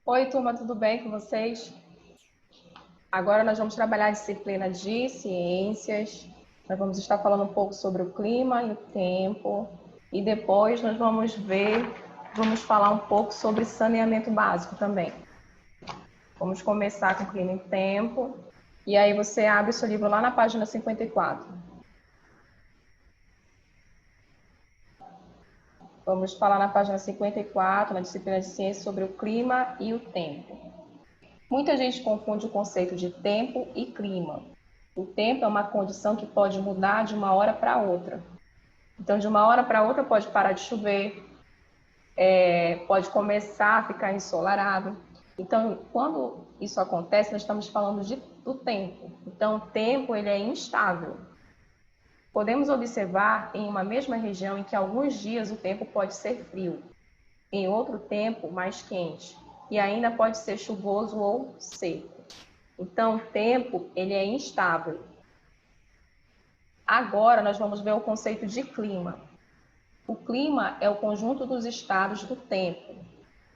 Oi, turma, tudo bem com vocês? Agora nós vamos trabalhar a disciplina de ciências. Nós vamos estar falando um pouco sobre o clima e o tempo. E depois nós vamos falar um pouco sobre saneamento básico também. Vamos começar com clima e tempo. E aí você abre o seu livro lá na página 54. Vamos falar na página 54, na disciplina de ciências, sobre o clima e o tempo. Muita gente confunde o conceito de tempo e clima. O tempo é uma condição que pode mudar de uma hora para outra. Então, de uma hora para outra pode parar de chover, pode começar a ficar ensolarado. Então, quando isso acontece, nós estamos falando do tempo. Então, o tempo ele é instável. Podemos observar em uma mesma região em que alguns dias o tempo pode ser frio, em outro tempo mais quente, e ainda pode ser chuvoso ou seco. Então, o tempo ele é instável. Agora, nós vamos ver o conceito de clima. O clima é o conjunto dos estados do tempo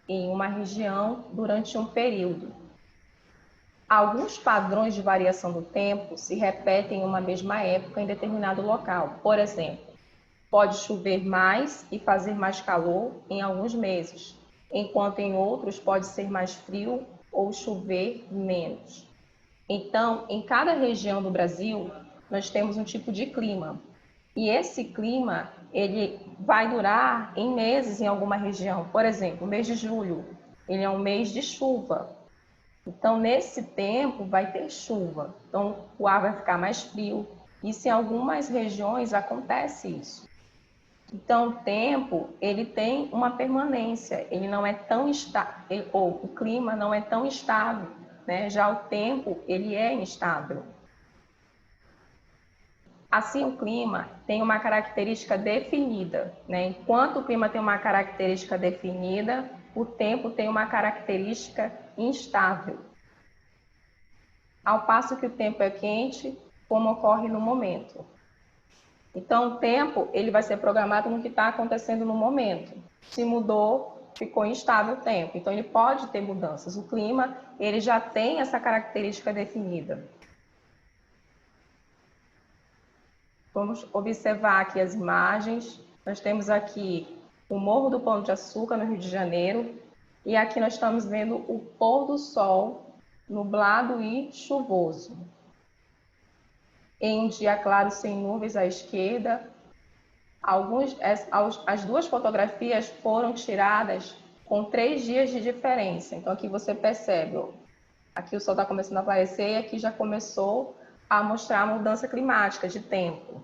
em uma região durante um período. Alguns padrões de variação do tempo se repetem em uma mesma época em determinado local. Por exemplo, pode chover mais e fazer mais calor em alguns meses, enquanto em outros pode ser mais frio ou chover menos. Então, em cada região do Brasil, nós temos um tipo de clima. E esse clima, ele vai durar em meses em alguma região. Por exemplo, o mês de julho, ele é um mês de chuva. Então, nesse tempo, vai ter chuva. Então, o ar vai ficar mais frio. Isso em algumas regiões acontece isso. Então, o tempo, ele tem uma permanência. Ele não é tão estável, ou o clima não é tão estável, né? Já o tempo, ele é instável. Assim, o clima tem uma característica definida, né? Enquanto o clima tem uma característica definida, o tempo tem uma característica instável. Ao passo que o tempo é quente, como ocorre no momento. Então, o tempo ele vai ser programado no que está acontecendo no momento. Se mudou, ficou instável o tempo. Então, ele pode ter mudanças. O clima ele já tem essa característica definida. Vamos observar aqui as imagens. Nós temos aqui o Morro do Pão de Açúcar, no Rio de Janeiro. E aqui nós estamos vendo o pôr do sol, nublado e chuvoso. Em um dia claro, sem nuvens à esquerda. As duas fotografias foram tiradas com 3 dias de diferença. Então, aqui você percebe, ó, aqui o sol está começando a aparecer e aqui já começou a mostrar a mudança climática de tempo.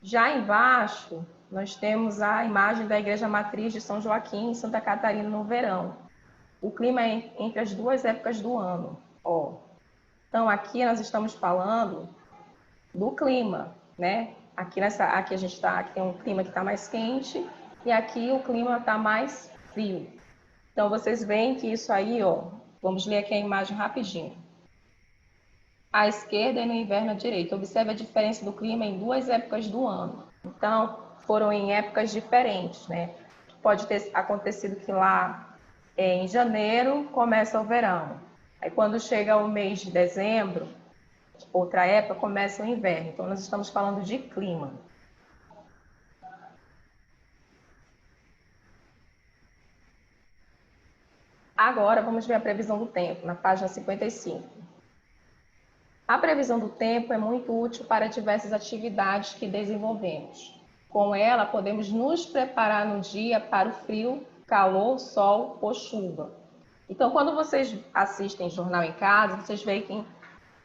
Já embaixo, nós temos a imagem da Igreja Matriz de São Joaquim, em Santa Catarina, no verão. O clima é entre as duas épocas do ano. Ó. Então, aqui nós estamos falando do clima, né? Aqui a gente está, aqui tem um clima que está mais quente e aqui o clima está mais frio. Então, vocês veem que isso aí, ó, vamos ler aqui a imagem rapidinho. À esquerda e no inverno à direita. Observe a diferença do clima em duas épocas do ano. Então, foram em épocas diferentes, né? Pode ter acontecido que lá em janeiro começa o verão. Aí quando chega o mês de dezembro, outra época, começa o inverno. Então, nós estamos falando de clima. Agora, vamos ver a previsão do tempo, na página 55. A previsão do tempo é muito útil para diversas atividades que desenvolvemos. Com ela, podemos nos preparar no dia para o frio, calor, sol ou chuva. Então, quando vocês assistem jornal em casa, vocês veem que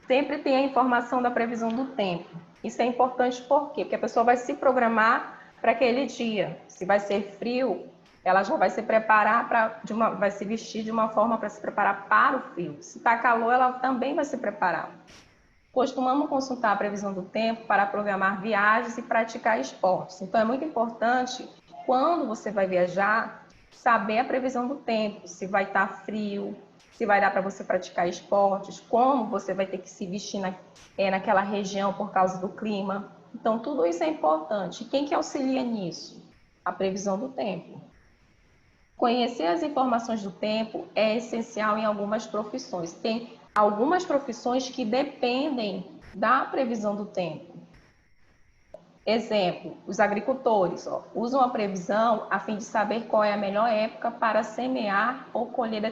sempre tem a informação da previsão do tempo. Isso é importante por quê? Porque a pessoa vai se programar para aquele dia. Se vai ser frio, ela já vai se preparar vai se vestir de uma forma para se preparar para o frio. Se está calor, ela também vai se preparar. Costumamos consultar a previsão do tempo para programar viagens e praticar esportes. Então, é muito importante, quando você vai viajar, saber a previsão do tempo, se vai estar frio, se vai dar para você praticar esportes, como você vai ter que se vestir naquela região por causa do clima. Então, tudo isso é importante. E quem que auxilia nisso? A previsão do tempo. Conhecer as informações do tempo é essencial em algumas profissões. Tem algumas profissões que dependem da previsão do tempo. Exemplo, os agricultores usam a previsão a fim de saber qual é a melhor época para semear ou colher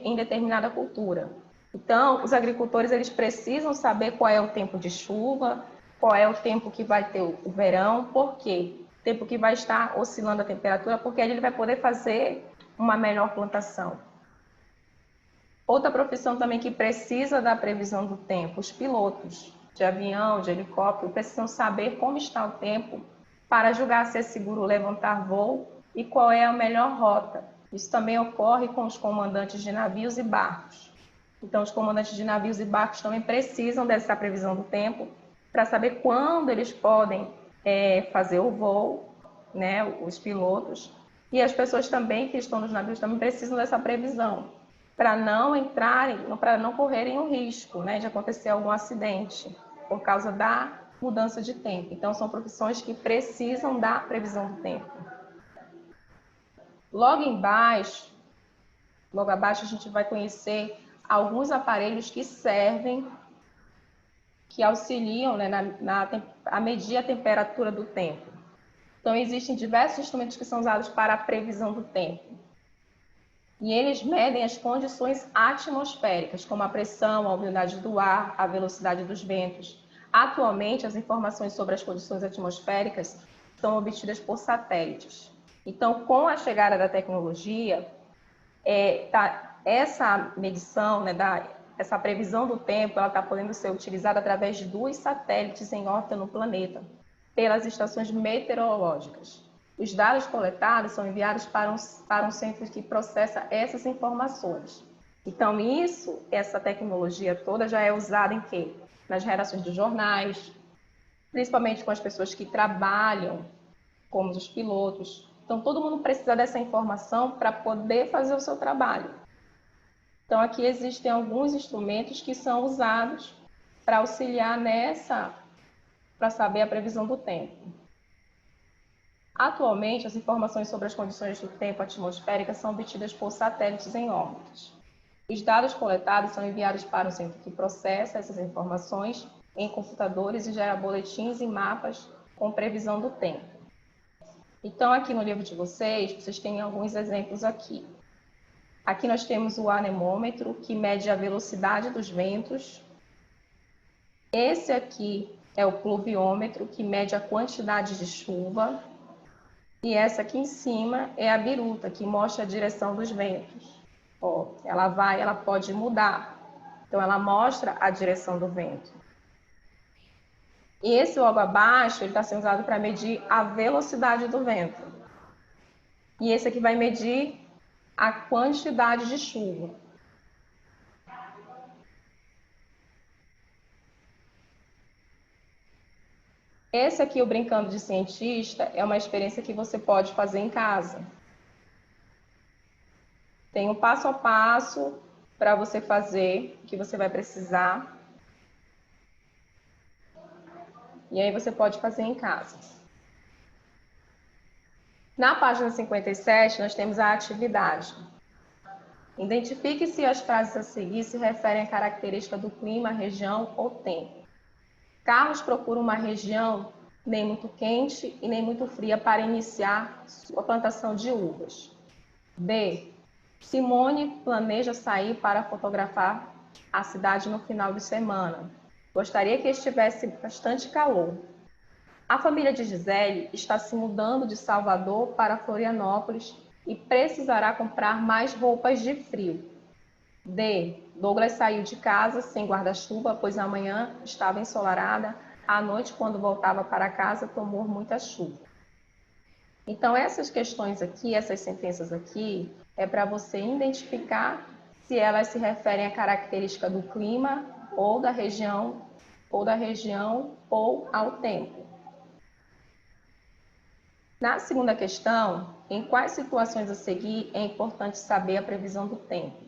em determinada cultura. Então, os agricultores eles precisam saber qual é o tempo de chuva, qual é o tempo que vai ter o verão, por quê? O tempo que vai estar oscilando a temperatura, porque aí ele vai poder fazer uma melhor plantação. Outra profissão também que precisa da previsão do tempo, os pilotos de avião, de helicóptero, precisam saber como está o tempo para julgar se é seguro levantar voo e qual é a melhor rota. Isso também ocorre com os comandantes de navios e barcos. Então, os comandantes de navios e barcos também precisam dessa previsão do tempo para saber quando eles podem fazer o voo, né, os pilotos. E as pessoas também que estão nos navios também precisam dessa previsão para não entrarem, para não correrem o risco, né, de acontecer algum acidente por causa da mudança de tempo. Então, são profissões que precisam da previsão do tempo. Logo abaixo a gente vai conhecer alguns aparelhos que servem, que auxiliam, né, a medir a temperatura do tempo. Então, existem diversos instrumentos que são usados para a previsão do tempo. E eles medem as condições atmosféricas, como a pressão, a umidade do ar, a velocidade dos ventos. Atualmente, as informações sobre as condições atmosféricas são obtidas por satélites. Então, com a chegada da tecnologia, essa medição, né, essa previsão do tempo, ela está podendo ser utilizada através de 2 satélites em órbita no planeta, pelas estações meteorológicas. Os dados coletados são enviados para um centro que processa essas informações. Então, essa tecnologia toda já é usada em quê? Nas redações dos jornais, principalmente com as pessoas que trabalham, como os pilotos. Então, todo mundo precisa dessa informação para poder fazer o seu trabalho. Então, aqui existem alguns instrumentos que são usados para auxiliar para saber a previsão do tempo. Atualmente, as informações sobre as condições do tempo atmosféricas são obtidas por satélites em órbitas. Os dados coletados são enviados para um centro que processa essas informações em computadores e gera boletins e mapas com previsão do tempo. Então, aqui no livro de vocês têm alguns exemplos aqui. Aqui nós temos o anemômetro, que mede a velocidade dos ventos. Esse aqui é o pluviômetro, que mede a quantidade de chuva. E essa aqui em cima é a biruta, que mostra a direção dos ventos. Ela pode mudar. Então, ela mostra a direção do vento. E esse logo abaixo, ele está sendo usado para medir a velocidade do vento. E esse aqui vai medir a quantidade de chuva. Esse aqui, o Brincando de Cientista, é uma experiência que você pode fazer em casa. Tem um passo a passo para você fazer, que você vai precisar. E aí você pode fazer em casa. Na página 57, nós temos a atividade. Identifique se as frases a seguir se referem à característica do clima, região ou tempo. Carlos procura uma região nem muito quente e nem muito fria para iniciar sua plantação de uvas. B. Simone planeja sair para fotografar a cidade no final de semana. Gostaria que estivesse bastante calor. A família de Gisele está se mudando de Salvador para Florianópolis e precisará comprar mais roupas de frio. D. Douglas saiu de casa sem guarda-chuva, pois a manhã estava ensolarada. À noite, quando voltava para casa, tomou muita chuva. Então, essas questões aqui, essas sentenças aqui, é para você identificar se elas se referem à característica do clima ou da região ou ao tempo. Na segunda questão, em quais situações a seguir é importante saber a previsão do tempo?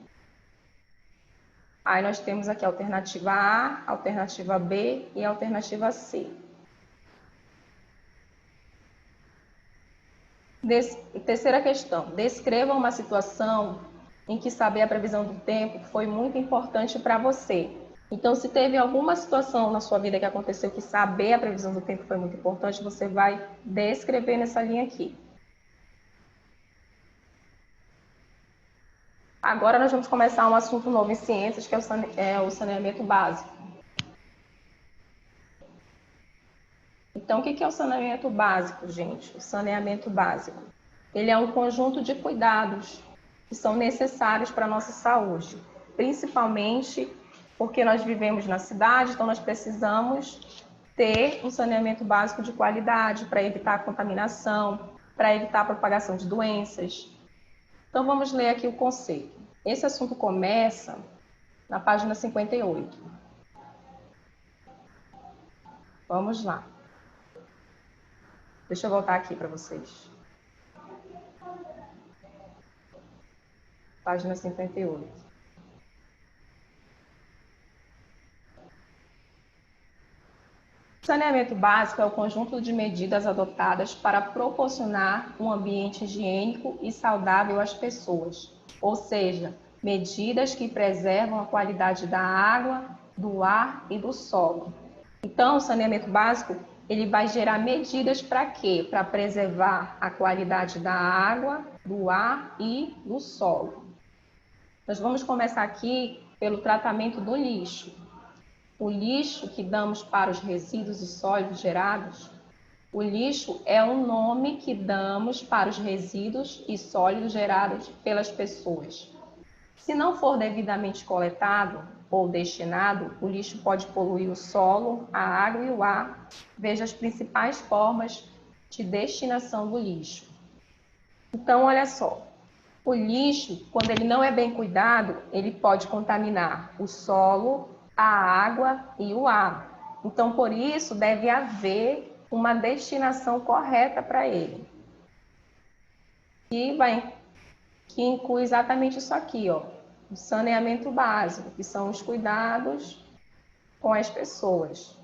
Aí nós temos aqui a alternativa A, a alternativa B e a alternativa C. Terceira questão. Descreva uma situação em que saber a previsão do tempo foi muito importante para você. Então, se teve alguma situação na sua vida que aconteceu que saber a previsão do tempo foi muito importante, você vai descrever nessa linha aqui. Agora nós vamos começar um assunto novo em ciências, que é o saneamento básico. Então, o que é o saneamento básico, gente? O saneamento básico, ele é um conjunto de cuidados que são necessários para a nossa saúde, principalmente porque nós vivemos na cidade, então nós precisamos ter um saneamento básico de qualidade para evitar a contaminação, para evitar a propagação de doenças. Então, vamos ler aqui o conceito. Esse assunto começa na página 58. Vamos lá. Deixa eu voltar aqui para vocês. Página 58. O saneamento básico é o conjunto de medidas adotadas para proporcionar um ambiente higiênico e saudável às pessoas, ou seja, medidas que preservam a qualidade da água, do ar e do solo. Então, o saneamento básico, ele vai gerar medidas para quê? Para preservar a qualidade da água, do ar e do solo. Nós vamos começar aqui pelo tratamento do lixo. O lixo que damos para os resíduos e sólidos gerados, o lixo é um nome que damos para os resíduos e sólidos gerados pelas pessoas. Se não for devidamente coletado ou destinado, o lixo pode poluir o solo, a água e o ar. Veja as principais formas de destinação do lixo. Então, olha só, o lixo, quando ele não é bem cuidado, ele pode contaminar o solo, a água e o ar. Então, por isso, deve haver uma destinação correta para ele. Que inclui exatamente isso aqui, ó, o saneamento básico, que são os cuidados com as pessoas.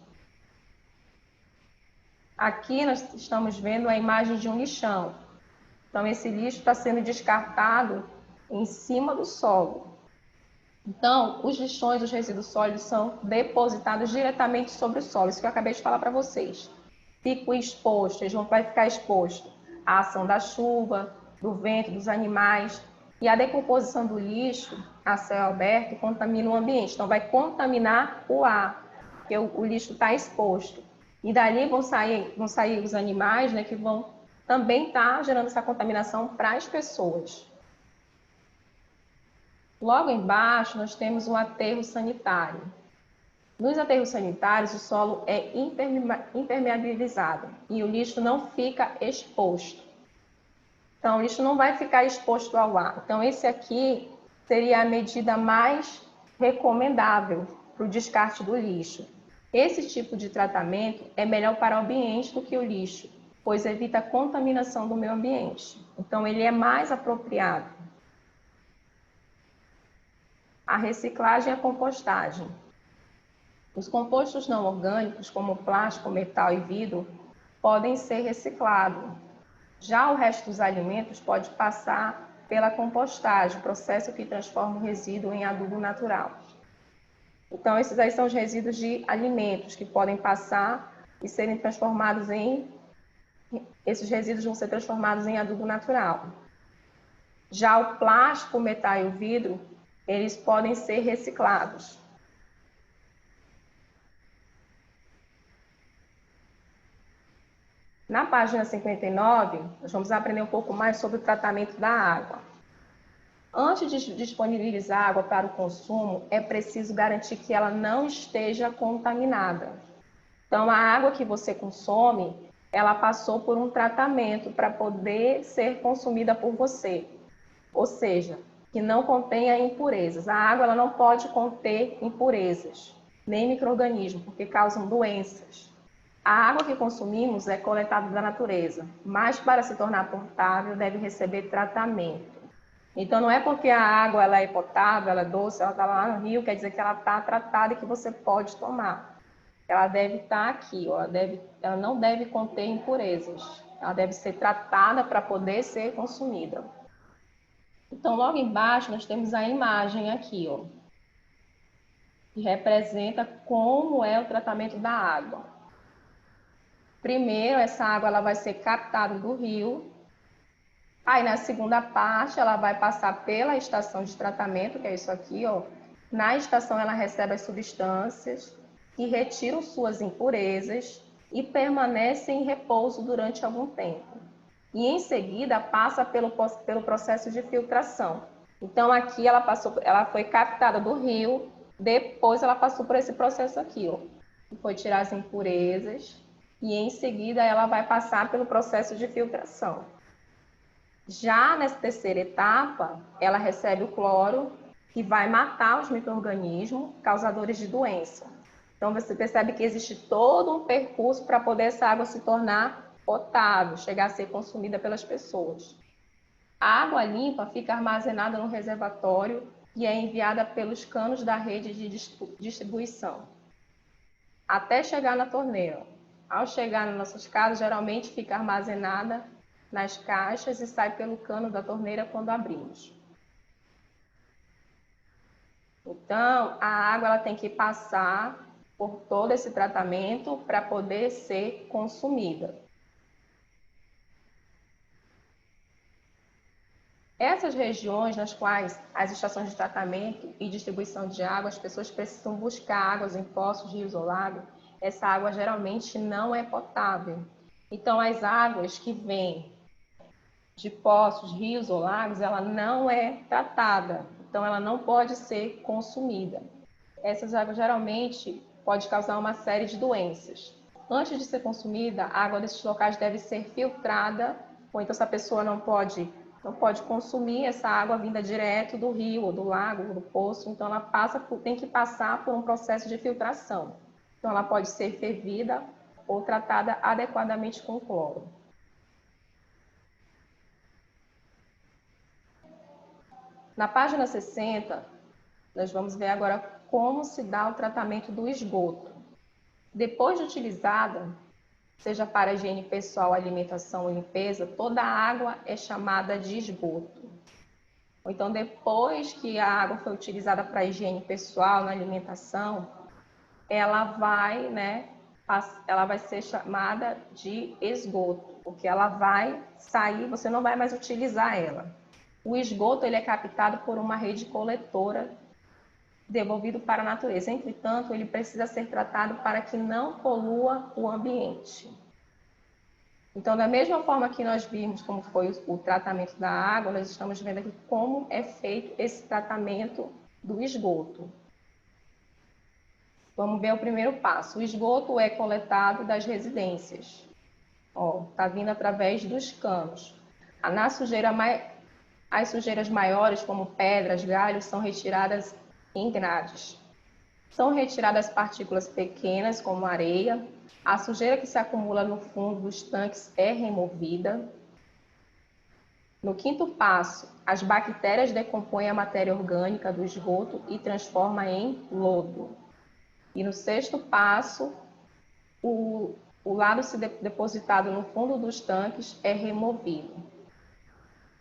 Aqui nós estamos vendo a imagem de um lixão. Então, esse lixo está sendo descartado em cima do solo. Então, os lixões, os resíduos sólidos são depositados diretamente sobre o solo. Isso que eu acabei de falar para vocês. Fica exposto, eles vão ficar exposto à ação da chuva, do vento, dos animais. E a decomposição do lixo a céu aberto contamina o ambiente. Então, vai contaminar o ar, porque o lixo está exposto. E dali vão sair os animais, né, que vão também estar gerando essa contaminação para as pessoas. Logo embaixo, nós temos o aterro sanitário. Nos aterros sanitários, o solo é impermeabilizado e o lixo não fica exposto. Então, o lixo não vai ficar exposto ao ar. Então, esse aqui seria a medida mais recomendável para o descarte do lixo. Esse tipo de tratamento é melhor para o ambiente do que o lixo, pois evita a contaminação do meio ambiente. Então, ele é mais apropriado. A reciclagem e a compostagem. Os compostos não orgânicos, como plástico, metal e vidro, podem ser reciclados. Já o resto dos alimentos pode passar pela compostagem, processo que transforma o resíduo em adubo natural. Então, esses aí são os resíduos de alimentos que podem passar e serem transformados esses resíduos vão ser transformados em adubo natural. Já o plástico, o metal e o vidro, eles podem ser reciclados. Na página 59, nós vamos aprender um pouco mais sobre o tratamento da água. Antes de disponibilizar água para o consumo, é preciso garantir que ela não esteja contaminada. Então, a água que você consome, ela passou por um tratamento para poder ser consumida por você. Ou seja, que não contenha impurezas. A água ela não pode conter impurezas, nem micro-organismos, porque causam doenças. A água que consumimos é coletada da natureza, mas para se tornar potável deve receber tratamento. Então não é porque a água ela é potável, ela é doce, ela está lá no rio, quer dizer que ela está tratada e que você pode tomar. Ela deve estar aqui, ó, ela não deve conter impurezas. Ela deve ser tratada para poder ser consumida. Então, logo embaixo, nós temos a imagem aqui, ó, que representa como é o tratamento da água. Primeiro, essa água ela vai ser captada do rio. Aí, na segunda parte, ela vai passar pela estação de tratamento, que é isso aqui, ó. Na estação, ela recebe as substâncias que retiram suas impurezas e permanece em repouso durante algum tempo. E, em seguida, passa pelo processo de filtração. Então, aqui ela foi captada do rio, depois ela passou por esse processo aqui, ó. Foi tirar as impurezas e, em seguida, ela vai passar pelo processo de filtração. Já nessa terceira etapa, ela recebe o cloro, que vai matar os micro-organismos causadores de doença. Então, você percebe que existe todo um percurso para poder essa água se tornar potável, chegar a ser consumida pelas pessoas. A água limpa fica armazenada no reservatório e é enviada pelos canos da rede de distribuição, até chegar na torneira. Ao chegar nas nossas casas, geralmente fica armazenada nas caixas e sai pelo cano da torneira quando abrimos. Então, a água ela tem que passar por todo esse tratamento para poder ser consumida. Essas regiões nas quais as estações de tratamento e distribuição de água, as pessoas precisam buscar águas em poços, rios ou lagos, essa água geralmente não é potável. Então, as águas que vêm de poços, rios ou lagos, ela não é tratada, então ela não pode ser consumida. Essas águas geralmente podem causar uma série de doenças. Antes de ser consumida, a água desses locais deve ser filtrada, ou então essa pessoa não pode consumir essa água vinda direto do rio, ou do lago, ou do poço, então ela tem que passar por um processo de filtração. Então ela pode ser fervida ou tratada adequadamente com cloro. Na página 60, nós vamos ver agora como se dá o tratamento do esgoto. Depois de utilizada, seja para higiene pessoal, alimentação ou limpeza, toda a água é chamada de esgoto. Ou então, depois que a água foi utilizada para higiene pessoal, na alimentação, ela vai ser chamada de esgoto, porque ela vai sair, você não vai mais utilizar ela. O esgoto ele é captado por uma rede coletora devolvido para a natureza. Entretanto, ele precisa ser tratado para que não polua o ambiente. Então, da mesma forma que nós vimos como foi o tratamento da água, nós estamos vendo aqui como é feito esse tratamento do esgoto. Vamos ver o primeiro passo. O esgoto é coletado das residências. Está vindo através dos canos. As sujeiras maiores, como pedras, galhos, são retiradas em grades. São retiradas partículas pequenas, como areia. A sujeira que se acumula no fundo dos tanques é removida. No quinto passo, as bactérias decompõem a matéria orgânica do esgoto e transformam em lodo. E no sexto passo, o lado depositado no fundo dos tanques é removido.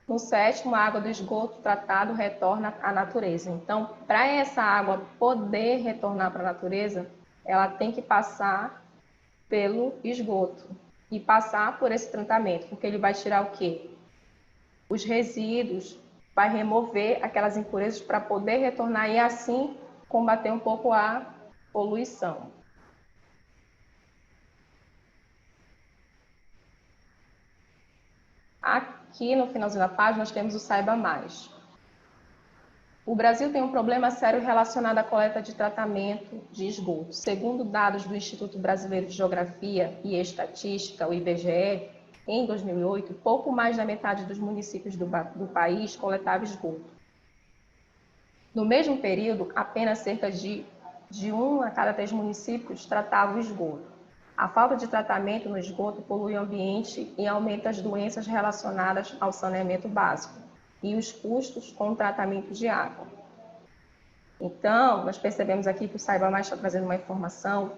No sétimo, a água do esgoto tratado retorna à natureza. Então, para essa água poder retornar para a natureza, ela tem que passar pelo esgoto e passar por esse tratamento, porque ele vai tirar o quê? Os resíduos, vai remover aquelas impurezas para poder retornar e assim combater um pouco a poluição. Aqui no finalzinho da página nós temos o Saiba Mais. O Brasil tem um problema sério relacionado à coleta de tratamento de esgoto. Segundo dados do Instituto Brasileiro de Geografia e Estatística, o IBGE, em 2008, pouco mais da metade dos municípios do país coletava esgoto. No mesmo período, apenas cerca de 1 a cada 3 municípios tratava o esgoto. A falta de tratamento no esgoto polui o ambiente e aumenta as doenças relacionadas ao saneamento básico e os custos com o tratamento de água. Então, nós percebemos aqui que o Saiba Mais está trazendo uma informação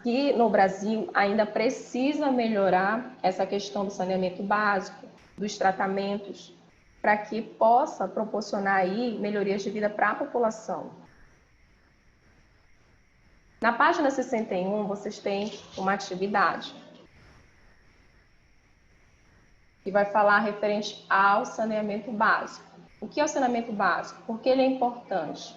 que no Brasil ainda precisa melhorar essa questão do saneamento básico, dos tratamentos, para que possa proporcionar aí melhorias de vida para a população. Na página 61, vocês têm uma atividade que vai falar referente ao saneamento básico. O que é o saneamento básico? Por que ele é importante?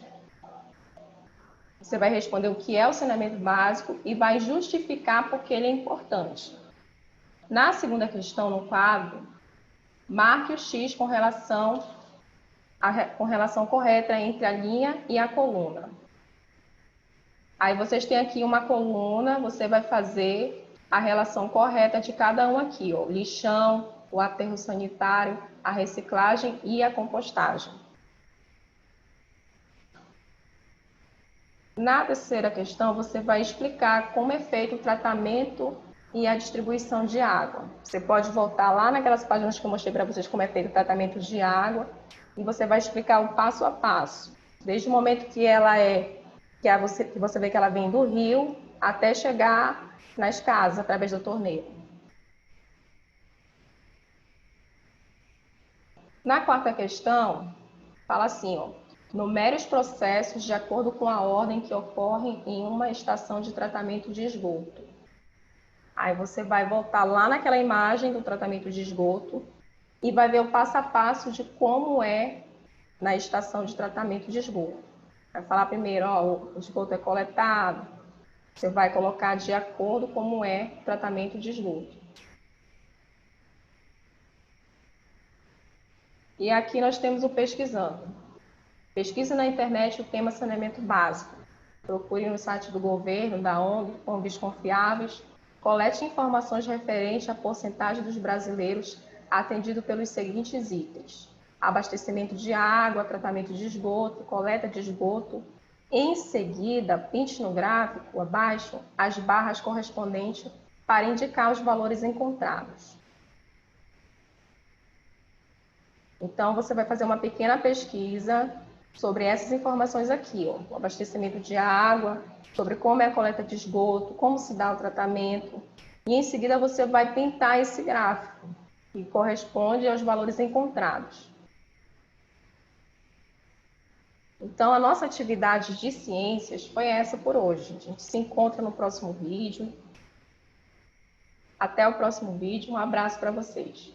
Você vai responder o que é o saneamento básico e vai justificar por que ele é importante. Na segunda questão, no quadro, marque o X com relação correta entre a linha e a coluna. Aí vocês têm aqui uma coluna, você vai fazer a relação correta de cada um aqui, ó, lixão, o aterro sanitário, a reciclagem e a compostagem. Na terceira questão, você vai explicar como é feito o tratamento e a distribuição de água. Você pode voltar lá naquelas páginas que eu mostrei para vocês como é feito o tratamento de água e você vai explicar o passo a passo, desde o momento que você vê que ela vem do rio até chegar nas casas através do torneio. Na quarta questão, fala assim, ó, numere os processos de acordo com a ordem que ocorrem em uma estação de tratamento de esgoto. Aí você vai voltar lá naquela imagem do tratamento de esgoto e vai ver o passo a passo de como é na estação de tratamento de esgoto. Vai falar primeiro, ó, o esgoto é coletado, você vai colocar de acordo como é o tratamento de esgoto. E aqui nós temos o pesquisando. Pesquise na internet o tema saneamento básico. Procure no site do governo, da ONG, ONGs confiáveis. Colete informações referentes à porcentagem dos brasileiros atendidos pelos seguintes itens: abastecimento de água, tratamento de esgoto, coleta de esgoto. Em seguida, pinte no gráfico abaixo as barras correspondentes para indicar os valores encontrados. Então, você vai fazer uma pequena pesquisa sobre essas informações aqui, ó, o abastecimento de água, sobre como é a coleta de esgoto, como se dá o tratamento, e em seguida você vai pintar esse gráfico, que corresponde aos valores encontrados. Então, a nossa atividade de ciências foi essa por hoje. A gente se encontra no próximo vídeo. Até o próximo vídeo. Um abraço para vocês.